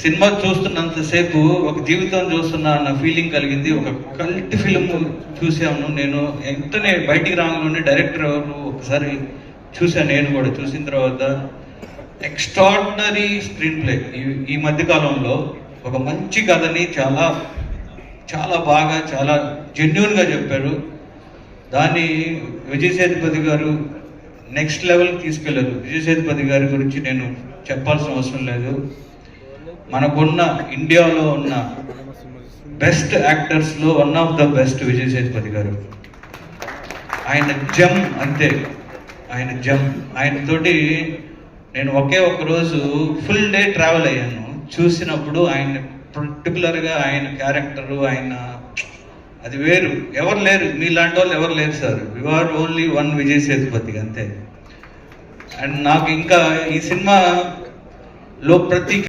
Cinema చూస్తున్నంతసేపు ఒక జీవితం చూస్తున్నా అన్న ఫీలింగ్ కలిగింది. ఒక కల్ట్ ఫిలిం చూసాను నేను. వెంటనే బయటికి రాగానే డైరెక్టర్ ఎవరు ఒకసారి చూశాను. నేను కూడా చూసిన తర్వాత ఎక్స్ట్రాడినరీ స్క్రీన్ ప్లే. ఈ మధ్య కాలంలో ఒక మంచి కథని చాలా చాలా బాగా చాలా జెన్యున్గా చెప్పారు. దాన్ని విజయ్ సేతుపతి గారు నెక్స్ట్ లెవెల్కి తీసుకెళ్లారు. విజయ్ సేతుపతి గారి గురించి నేను చెప్పాల్సిన అవసరం లేదు. మనకున్న ఇండియాలో ఉన్న బెస్ట్ యాక్టర్స్లో one of the best Vijay Sethupathi garu. ఆయన జమ్ అంతే, ఆయన జమ్. ఆయనతోటి నేను ఒకే ఒక రోజు ఫుల్ డే ట్రావెల్ అయ్యాను. చూసినప్పుడు ఆయన పర్టికులర్గా ఆయన క్యారెక్టరు, ఆయన అది వేరు. ఎవరు లేరు, మీలాంటి వాళ్ళు ఎవరు లేరు sir. You are only one Vijay Sethupathi అంతే. అండ్ నాకు ఇంకా ఈ సినిమాలో ప్రతి